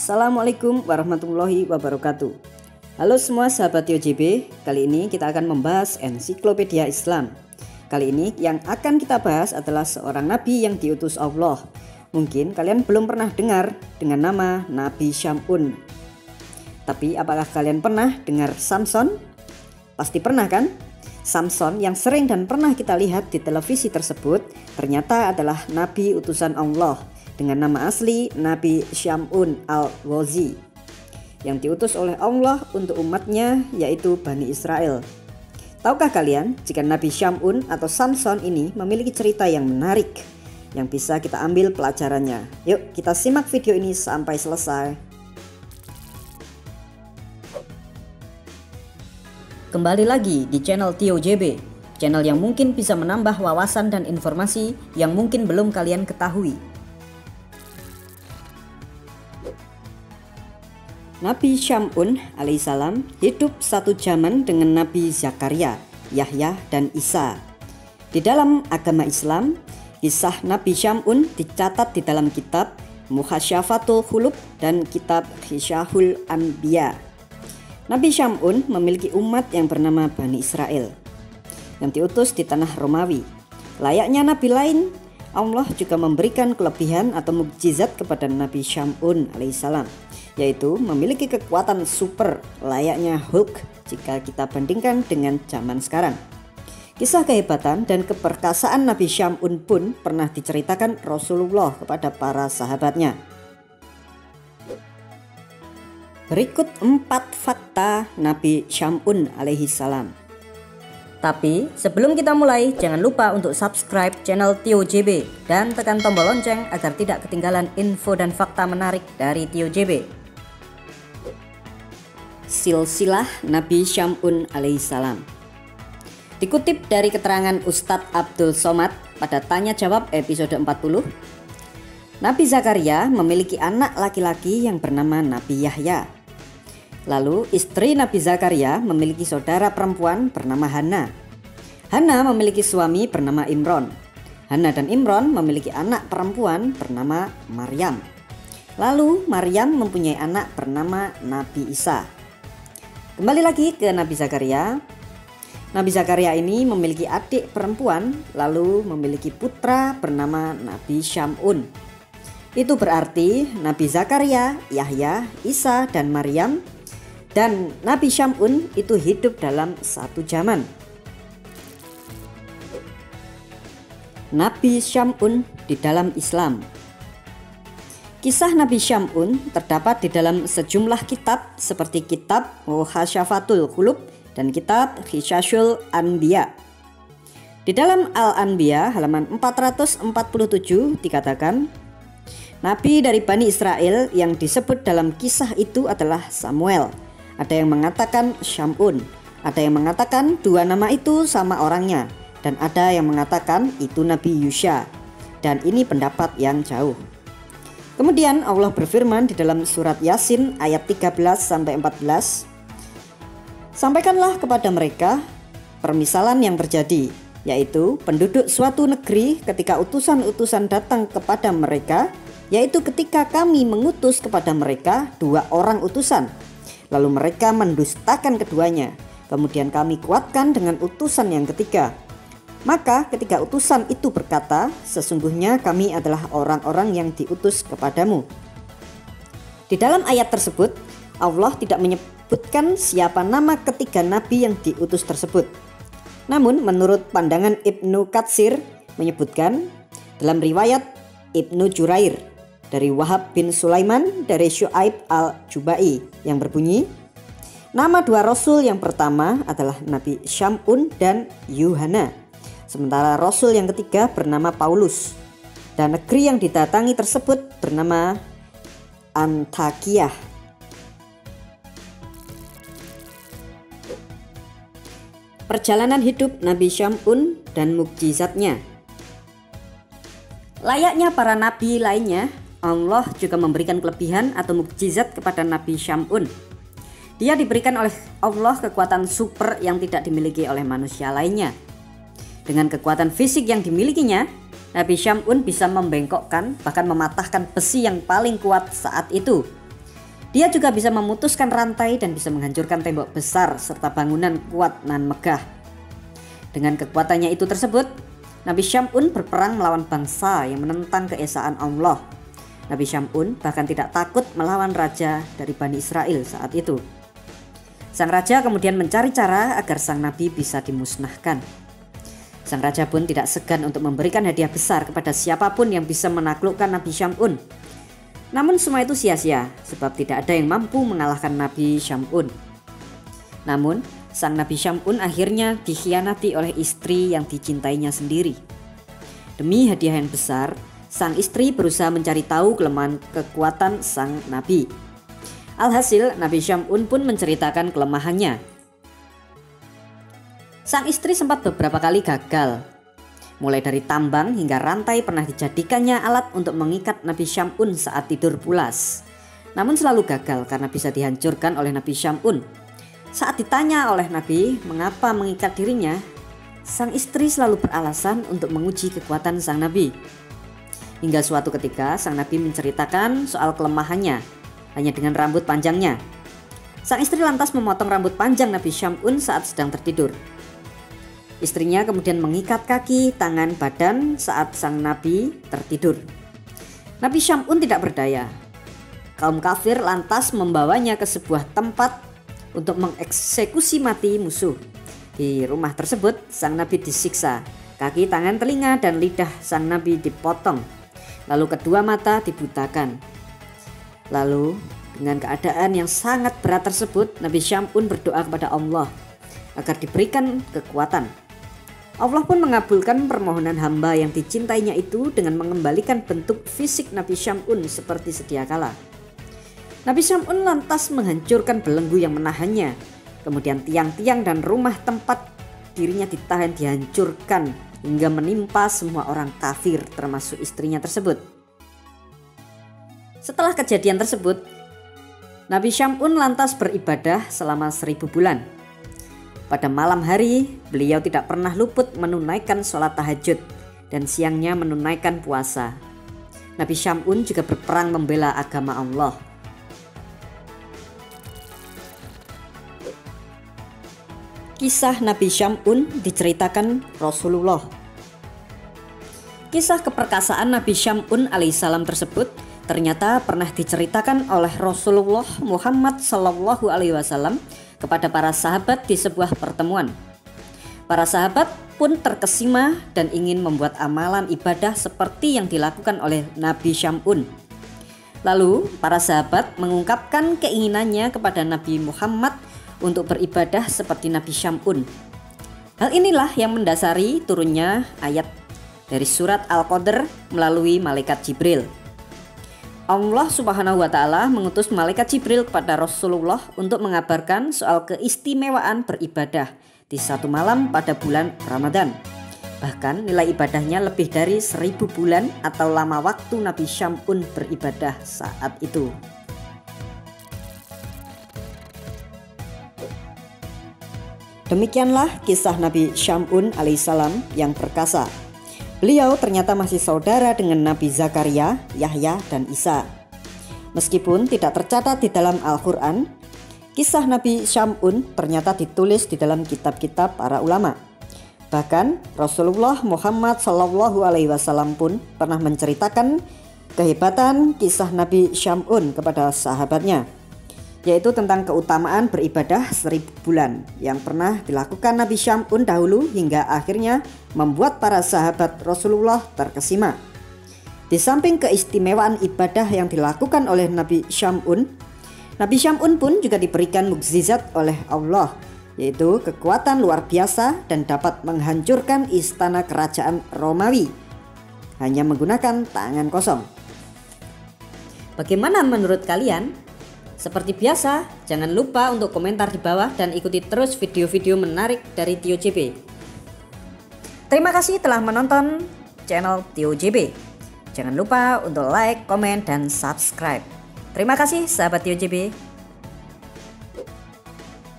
Assalamualaikum warahmatullahi wabarakatuh. Halo semua sahabat TOJB, kali ini kita akan membahas ensiklopedia Islam. Kali ini yang akan kita bahas adalah seorang nabi yang diutus Allah. Mungkin kalian belum pernah dengar dengan nama Nabi Syam'un. Tapi apakah kalian pernah dengar Samson? Pasti pernah kan? Samson yang sering dan pernah kita lihat di televisi tersebut ternyata adalah nabi utusan Allah dengan nama asli Nabi Syam'un al-Ghazi yang diutus oleh Allah untuk umatnya, yaitu Bani Israel. Tahukah kalian jika Nabi Syam'un atau Samson ini memiliki cerita yang menarik yang bisa kita ambil pelajarannya? Yuk kita simak video ini sampai selesai. Kembali lagi di channel TOJB, channel yang mungkin bisa menambah wawasan dan informasi yang mungkin belum kalian ketahui. Nabi Syam'un alaihissalam hidup satu zaman dengan Nabi Zakaria, Yahya, dan Isa. Di dalam agama Islam, kisah Nabi Syam'un dicatat di dalam kitab Muhasyafatul Khulub dan kitab Hishahul Anbiya. Nabi Syam'un memiliki umat yang bernama Bani Israel yang diutus di tanah Romawi. Layaknya nabi lain, Allah juga memberikan kelebihan atau mukjizat kepada Nabi Syam'un alaihissalam, yaitu memiliki kekuatan super layaknya Hulk jika kita bandingkan dengan zaman sekarang. Kisah kehebatan dan keperkasaan Nabi Syam'un pun pernah diceritakan Rasulullah kepada para sahabatnya. Berikut 4 fakta Nabi Syam'un alaihissalam. Tapi sebelum kita mulai, jangan lupa untuk subscribe channel TOJB dan tekan tombol lonceng agar tidak ketinggalan info dan fakta menarik dari TOJB. Silsilah Nabi Syam'un alaihissalam. Dikutip dari keterangan Ustadz Abdul Somad pada Tanya Jawab episode 40, Nabi Zakaria memiliki anak laki-laki yang bernama Nabi Yahya. Lalu istri Nabi Zakaria memiliki saudara perempuan bernama Hana. Hana memiliki suami bernama Imron. Hana dan Imron memiliki anak perempuan bernama Maryam. Lalu Maryam mempunyai anak bernama Nabi Isa. Kembali lagi ke Nabi Zakaria. Nabi Zakaria ini memiliki adik perempuan, lalu memiliki putra bernama Nabi Syam'un. Itu berarti Nabi Zakaria, Yahya, Isa, dan Maryam dan Nabi Syam'un itu hidup dalam satu zaman. Nabi Syam'un di dalam Islam. Kisah Nabi Syam'un terdapat di dalam sejumlah kitab seperti kitab Muhasyafatul Khulub dan kitab Hishahul Anbiya. Di dalam Al-Anbiya halaman 447 dikatakan, Nabi dari Bani Israel yang disebut dalam kisah itu adalah Samuel. Ada yang mengatakan Syam'un, ada yang mengatakan dua nama itu sama orangnya, dan ada yang mengatakan itu Nabi Yusha. Dan ini pendapat yang jauh. Kemudian Allah berfirman di dalam surat Yasin ayat 13-14, sampaikanlah kepada mereka permisalan yang terjadi, yaitu penduduk suatu negeri ketika utusan-utusan datang kepada mereka, yaitu ketika kami mengutus kepada mereka 2 orang utusan, lalu mereka mendustakan keduanya, kemudian kami kuatkan dengan utusan yang ketiga. Maka ketika utusan itu berkata, sesungguhnya kami adalah orang-orang yang diutus kepadamu. Di dalam ayat tersebut, Allah tidak menyebutkan siapa nama ketiga nabi yang diutus tersebut. Namun menurut pandangan Ibnu Katsir menyebutkan dalam riwayat Ibnu Jurair dari Wahab bin Sulaiman dari Syu'aib al-Jubai yang berbunyi, nama 2 rasul yang pertama adalah Nabi Syam'un dan Yuhana, sementara rasul yang ketiga bernama Paulus, dan negeri yang didatangi tersebut bernama Antakiyah. Perjalanan hidup Nabi Syam'un dan mukjizatnya. Layaknya para nabi lainnya, Allah juga memberikan kelebihan atau mukjizat kepada Nabi Syam'un. Dia diberikan oleh Allah kekuatan super yang tidak dimiliki oleh manusia lainnya. Dengan kekuatan fisik yang dimilikinya, Nabi Syam'un bisa membengkokkan bahkan mematahkan besi yang paling kuat saat itu. Dia juga bisa memutuskan rantai dan bisa menghancurkan tembok besar serta bangunan kuat nan megah. Dengan kekuatannya itu tersebut, Nabi Syam'un berperang melawan bangsa yang menentang keesaan Allah. Nabi Syam'un bahkan tidak takut melawan raja dari Bani Israel saat itu. Sang raja kemudian mencari cara agar sang nabi bisa dimusnahkan. Sang raja pun tidak segan untuk memberikan hadiah besar kepada siapapun yang bisa menaklukkan Nabi Syam'un. Namun semua itu sia-sia sebab tidak ada yang mampu mengalahkan Nabi Syam'un. Namun sang Nabi Syam'un akhirnya dikhianati oleh istri yang dicintainya sendiri. Demi hadiah yang besar, sang istri berusaha mencari tahu kelemahan kekuatan sang nabi. Alhasil, Nabi Syam'un pun menceritakan kelemahannya. Sang istri sempat beberapa kali gagal. Mulai dari tambang hingga rantai pernah dijadikannya alat untuk mengikat Nabi Syam'un saat tidur pulas. Namun selalu gagal karena bisa dihancurkan oleh Nabi Syam'un. Saat ditanya oleh Nabi mengapa mengikat dirinya, sang istri selalu beralasan untuk menguji kekuatan sang nabi. Hingga suatu ketika sang nabi menceritakan soal kelemahannya hanya dengan rambut panjangnya. Sang istri lantas memotong rambut panjang Nabi Syam'un saat sedang tertidur. Istrinya kemudian mengikat kaki, tangan, badan saat sang nabi tertidur. Nabi Syam'un tidak berdaya. Kaum kafir lantas membawanya ke sebuah tempat untuk mengeksekusi mati musuh. Di rumah tersebut sang nabi disiksa. Kaki, tangan, telinga, dan lidah sang nabi dipotong. Lalu kedua mata dibutakan. Lalu dengan keadaan yang sangat berat tersebut, Nabi Syam'un berdoa kepada Allah agar diberikan kekuatan. Allah pun mengabulkan permohonan hamba yang dicintainya itu dengan mengembalikan bentuk fisik Nabi Syam'un seperti sedia kala. Nabi Syam'un lantas menghancurkan belenggu yang menahannya. Kemudian tiang-tiang dan rumah tempat dirinya ditahan dihancurkan hingga menimpa semua orang kafir termasuk istrinya tersebut. Setelah kejadian tersebut, Nabi Syam'un lantas beribadah selama 1000 bulan. Pada malam hari, beliau tidak pernah luput menunaikan sholat tahajud dan siangnya menunaikan puasa. Nabi Syam'un juga berperang membela agama Allah. Kisah Nabi Syam'un diceritakan Rasulullah. Kisah keperkasaan Nabi Syam'un alaihissalam tersebut ternyata pernah diceritakan oleh Rasulullah Muhammad SAW kepada para sahabat di sebuah pertemuan. Para sahabat pun terkesima dan ingin membuat amalan ibadah seperti yang dilakukan oleh Nabi Syam'un. Lalu para sahabat mengungkapkan keinginannya kepada Nabi Muhammad untuk beribadah seperti Nabi Syam'un. Hal inilah yang mendasari turunnya ayat dari surat Al-Qadr melalui malaikat Jibril. Allah Subhanahu wa Ta'ala mengutus malaikat Jibril kepada Rasulullah untuk mengabarkan soal keistimewaan beribadah di satu malam pada bulan Ramadan. Bahkan nilai ibadahnya lebih dari 1000 bulan atau lama waktu Nabi Syam'un beribadah saat itu. Demikianlah kisah Nabi Syam'un alaihissalam yang perkasa. Beliau ternyata masih saudara dengan Nabi Zakaria, Yahya, dan Isa. Meskipun tidak tercatat di dalam Al-Quran, kisah Nabi Syam'un ternyata ditulis di dalam kitab-kitab para ulama. Bahkan Rasulullah Muhammad SAW pun pernah menceritakan kehebatan kisah Nabi Syam'un kepada sahabatnya, yaitu tentang keutamaan beribadah 1000 bulan yang pernah dilakukan Nabi Syam'un dahulu hingga akhirnya membuat para sahabat Rasulullah terkesima. Di samping keistimewaan ibadah yang dilakukan oleh Nabi Syam'un pun juga diberikan mukjizat oleh Allah, yaitu kekuatan luar biasa dan dapat menghancurkan istana kerajaan Romawi hanya menggunakan tangan kosong. Bagaimana menurut kalian? Seperti biasa, jangan lupa untuk komentar di bawah dan ikuti terus video-video menarik dari Tio JB. Terima kasih telah menonton channel Tio JB. Jangan lupa untuk like, komen, dan subscribe. Terima kasih sahabat Tio JB.